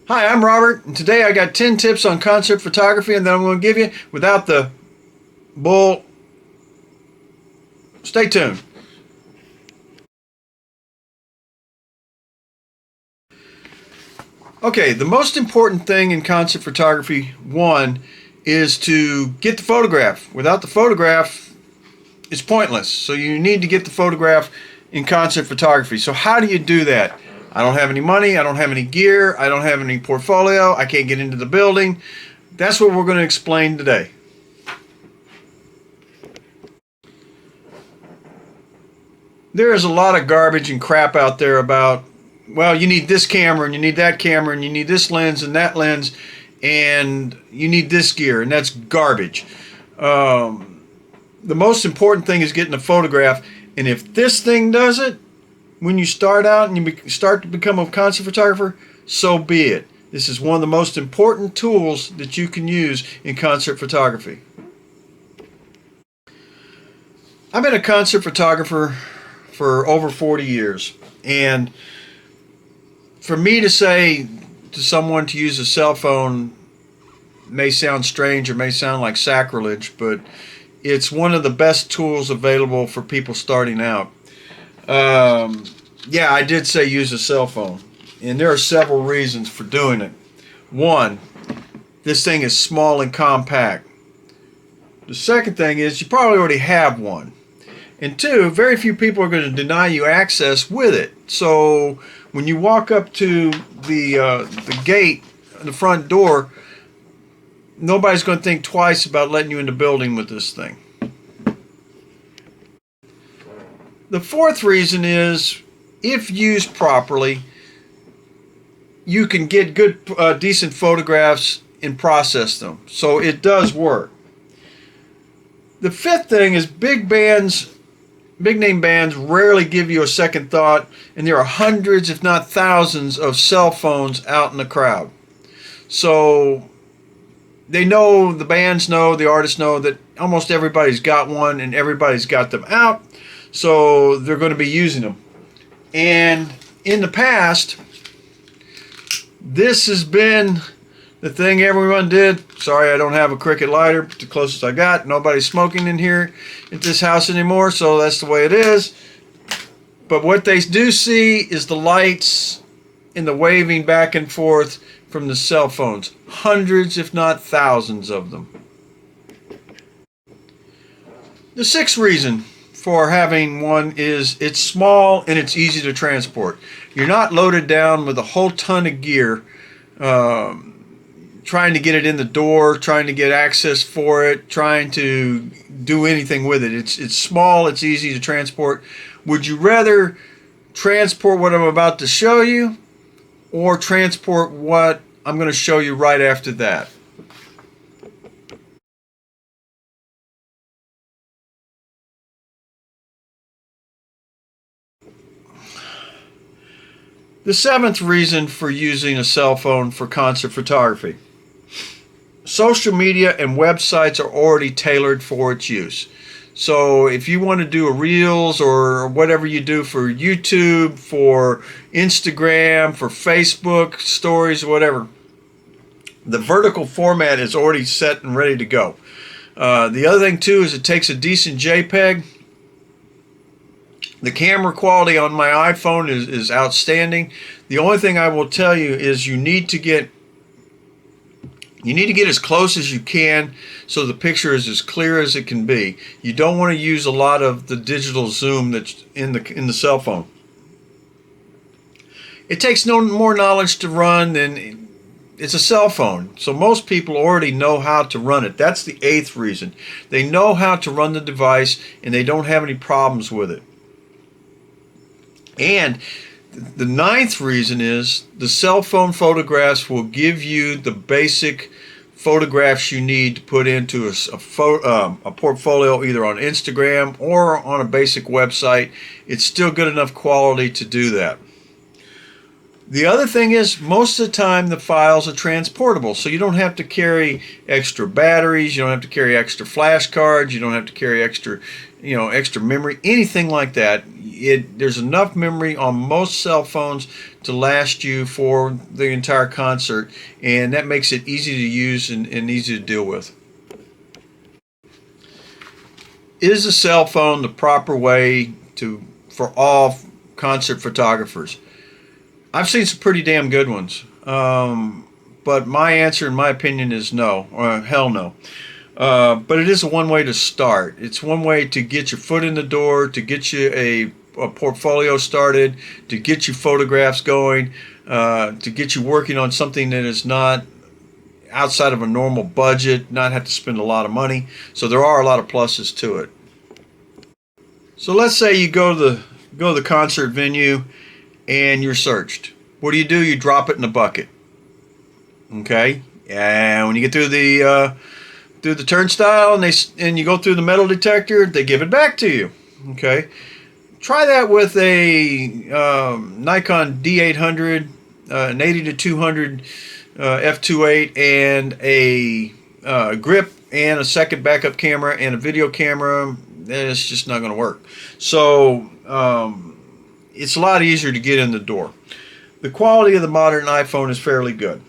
Hi, I'm Robert, and today I got 10 tips on concert photography, and then I'm going to give you without the bull. Stay tuned. Okay, the most important thing in concert photography, one, is to get the photograph. Without the photograph, it's pointless. So you need to get the photograph in concert photography. So how do you do that? I don't have any money, I don't have any gear, I don't have any portfolio, I can't get into the building. That's what we're going to explain today. There is a lot of garbage and crap out there about, well, you need this camera and you need that camera and you need this lens and that lens and you need this gear, and that's garbage. The most important thing is getting a photograph, and if this thing does it when you start out and you start to become a concert photographer, so be it. This is one of the most important tools that you can use in concert photography. I've been a concert photographer for over 40 years, and for me to say to someone to use a cell phone may sound strange or may sound like sacrilege, but it's one of the best tools available for people starting out. Yeah, I did say use a cell phone, and there are several reasons for doing it. One, this thing is small and compact. The second thing is you probably already have one. And two, very few people are going to deny you access with it. So when you walk up to the gate, the front door, nobody's going to think twice about letting you in the building with this thing. The fourth reason is, if used properly, you can get good, decent photographs and process them. So it does work. The fifth thing is big name bands rarely give you a second thought, and there are hundreds, if not thousands, of cell phones out in the crowd. So they know, the bands know, the artists know that almost everybody's got one and everybody's got them out, so they're going to be using them. And in the past, this has been the thing everyone did. Sorry, I don't have a Cricut lighter, but the closest I got. Nobody's smoking in here at this house anymore, so that's the way it is. But what they do see is the lights and the waving back and forth from the cell phones. Hundreds, if not thousands of them. The sixth reason for having one is it's small and it's easy to transport. You're not loaded down with a whole ton of gear, trying to get it in the door, trying to get access for it, trying to do anything with it. It's small, it's easy to transport. Would you rather transport what I'm about to show you, or transport what I'm going to show you right after that? The seventh reason for using a cell phone for concert photography. Social media and websites are already tailored for its use. So if you want to do a Reels or whatever you do for YouTube, for Instagram, for Facebook stories, whatever, the vertical format is already set and ready to go. The other thing too is it takes a decent JPEG. The camera quality on my iPhone is outstanding. The only thing I will tell you is you need to get as close as you can so the picture is as clear as it can be. You don't want to use a lot of the digital zoom that's in the cell phone. It takes no more knowledge to run than it's a cell phone. So most people already know how to run it. That's the eighth reason. They know how to run the device and they don't have any problems with it. And the ninth reason is the cell phone photographs will give you the basic photographs you need to put into a portfolio, either on Instagram or on a basic website. It's still good enough quality to do that. The other thing is, most of the time the files are transportable, so you don't have to carry extra batteries, you don't have to carry extra flash cards, you don't have to carry extra, extra memory, anything like that. There's enough memory on most cell phones to last you for the entire concert, and that makes it easy to use and easy to deal with. Is a cell phone the proper way for all concert photographers? I've seen some pretty damn good ones, but my answer, in my opinion, is no, or hell no. But it is a one way to start. It's one way to get your foot in the door, to get you a portfolio started, to get you photographs going, to get you working on something that is not outside of a normal budget, not have to spend a lot of money. So there are a lot of pluses to it. So let's say you go to the concert venue and you're searched. What do? You drop it in a bucket. Okay, and when you get through the turnstile and you go through the metal detector, they give it back to you. Okay, try that with a Nikon D800, an 80-200 f2.8, and a grip and a second backup camera and a video camera. It's just not going to work. So it's a lot easier to get in the door. The quality of the modern iPhone is fairly good.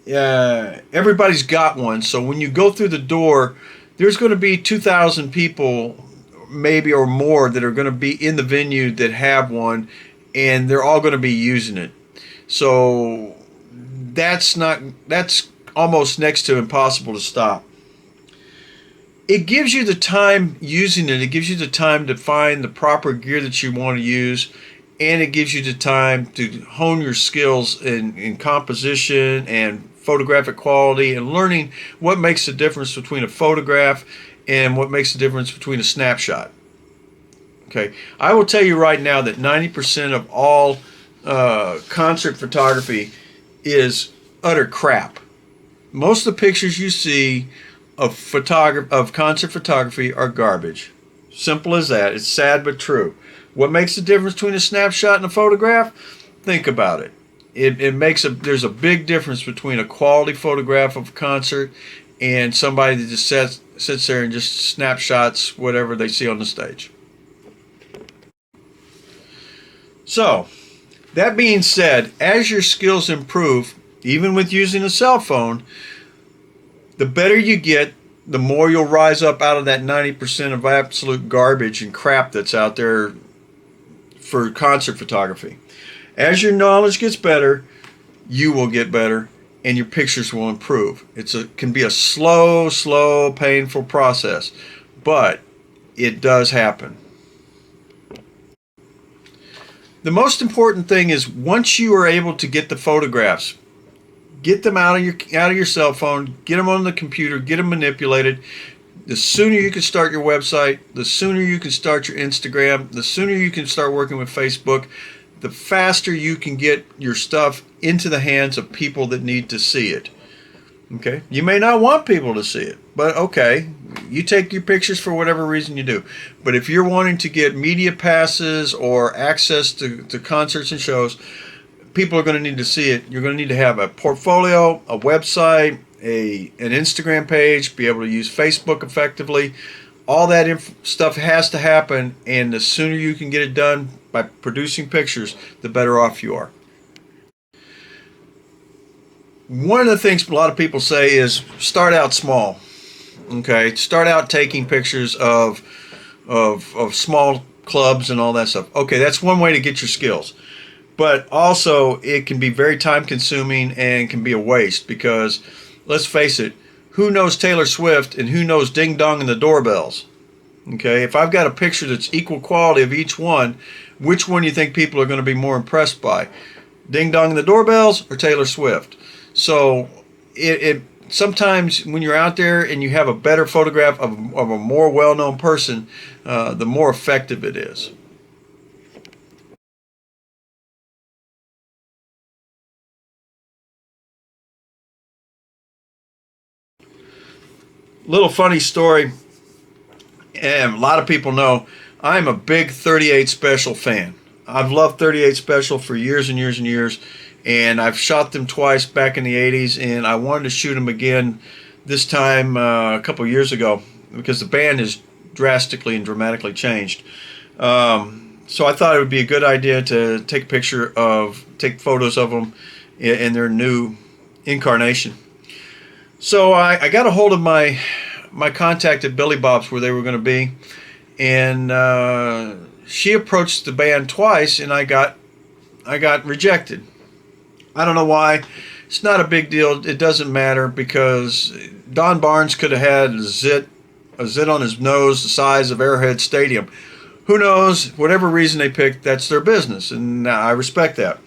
Everybody's got one, so when you go through the door, there's going to be 2,000 people, maybe or more, that are going to be in the venue that have one, and they're all going to be using it. So that's almost next to impossible to stop. It gives you the time using it. It gives you the time to find the proper gear that you want to use, and it gives you the time to hone your skills in composition and photographic quality, and learning what makes the difference between a photograph and what makes the difference between a snapshot. Okay, I will tell you right now that 90% of all concert photography is utter crap. Most of the pictures you see of concert photography are garbage. Simple as that. It's sad but true. What makes the difference between a snapshot and a photograph? Think about it. There's a big difference between a quality photograph of a concert and somebody that just sits there and just snapshots whatever they see on the stage. So, that being said, as your skills improve, even with using a cell phone, the better you get, the more you'll rise up out of that 90% of absolute garbage and crap that's out there for concert photography. As your knowledge gets better, you will get better, and your pictures will improve. It can be a slow, painful process, but it does happen. The most important thing is, once you are able to get the photographs, get them out of your cell phone, get them on the computer, get them manipulated. The sooner you can start your website, the sooner you can start your Instagram, the sooner you can start working with Facebook, the faster you can get your stuff into the hands of people that need to see it. Okay? You may not want people to see it, but okay, you take your pictures for whatever reason you do. But if you're wanting to get media passes or access to concerts and shows, people are going to need to see it. You're going to need to have a portfolio, a website, an Instagram page, be able to use Facebook effectively. All that stuff has to happen, and the sooner you can get it done by producing pictures, the better off you are. One of the things a lot of people say is start out small. Okay, start out taking pictures of small clubs and all that stuff. Okay, that's one way to get your skills. But also, it can be very time consuming and can be a waste, because let's face it, who knows Taylor Swift and who knows Ding Dong and the Doorbells? Okay, if I've got a picture that's equal quality of each one, which one do you think people are going to be more impressed by? Ding Dong and the Doorbells or Taylor Swift? So it sometimes when you're out there and you have a better photograph of a more well-known person, the more effective it is. Little funny story, and a lot of people know I'm a big 38 Special fan. I've loved 38 Special for years and years and years, and I've shot them twice back in the 80s, and I wanted to shoot them again this time a couple years ago because the band has drastically and dramatically changed. So I thought it would be a good idea to take photos of them in their new incarnation. So I got a hold of my contact at Billy Bob's where they were going to be, and she approached the band twice, and I got rejected. I don't know why. It's not a big deal. It doesn't matter because Don Barnes could have had a zit on his nose the size of Arrowhead Stadium. Who knows? Whatever reason they picked, that's their business, and I respect that.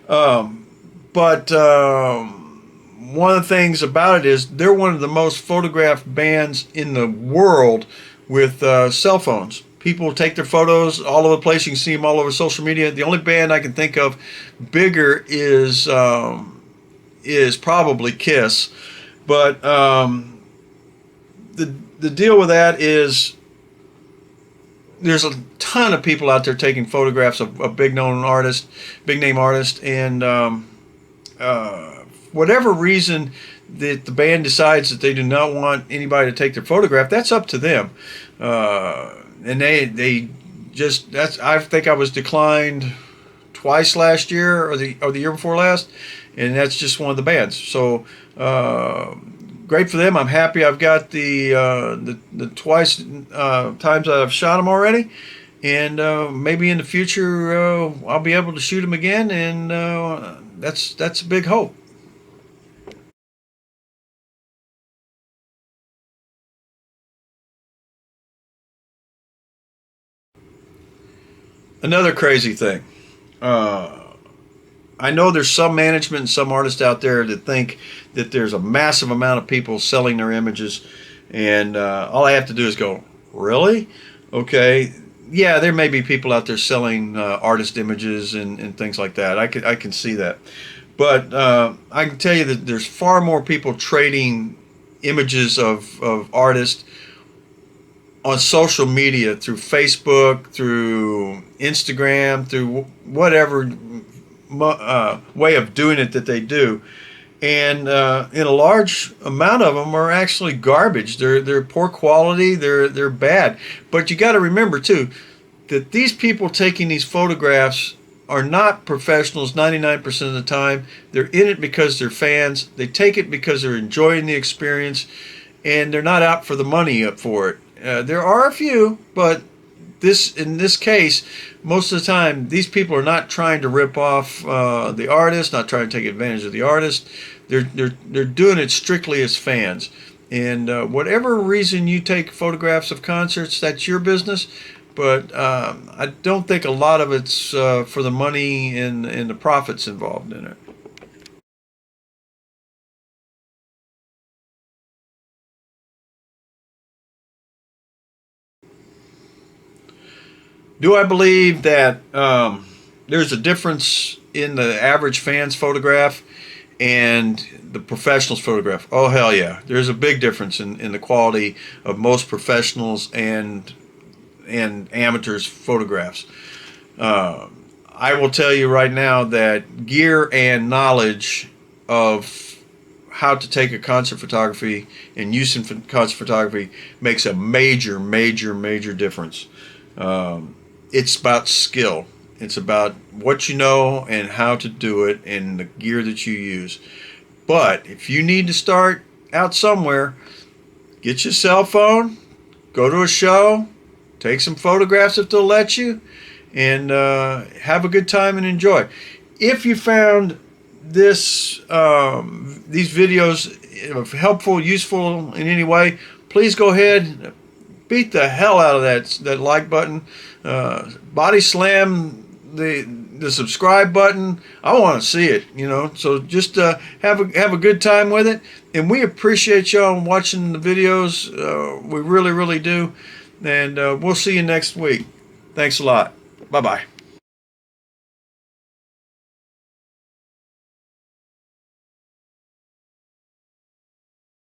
But one of the things about it is they're one of the most photographed bands in the world with cell phones. People take their photos all over the place. You can see them all over social media. The only band I can think of bigger is probably Kiss. But the deal with that is there's a ton of people out there taking photographs of big name artists, and whatever reason that the band decides that they do not want anybody to take their photograph, that's up to them. And they just I think I was declined twice last year or the year before last, and that's just one of the bands. So great for them. I'm happy I've got the twice times that I've shot them already, and maybe in the future I'll be able to shoot them again, and that's a big hope. Another crazy thing. I know there's some management and some artists out there that think that there's a massive amount of people selling their images, and all I have to do is go, really? Okay, yeah, there may be people out there selling artist images and things like that. I can see that, but I can tell you that there's far more people trading images of artists on social media, through Facebook, through Instagram, through whatever way of doing it that they do, and in a large amount of them are actually garbage. They're poor quality. They're bad. But you got to remember too that these people taking these photographs are not professionals 99% of the time. They're in it because they're fans. They take it because they're enjoying the experience, and they're not out for the money up for it. There are a few, but in this case, most of the time, these people are not trying to rip off the artist, not trying to take advantage of the artist. They're doing it strictly as fans. And whatever reason you take photographs of concerts, that's your business. But I don't think a lot of it's for the money and the profits involved in it. Do I believe that there's a difference in the average fan's photograph and the professional's photograph? Oh, hell yeah. There's a big difference in the quality of most professionals and amateurs' photographs. I will tell you right now that gear and knowledge of how to take a concert photography and use in concert photography makes a major, major, major difference. It's about skill. It's about what you know and how to do it and the gear that you use. But if you need to start out somewhere, get your cell phone, go to a show, take some photographs if they'll let you, and have a good time and enjoy. If you found these videos helpful, useful in any way, please go ahead, beat the hell out of that like button, body slam the subscribe button. I want to see it, So just have a good time with it, and we appreciate y'all watching the videos. We really, really do, and we'll see you next week. Thanks a lot. Bye bye.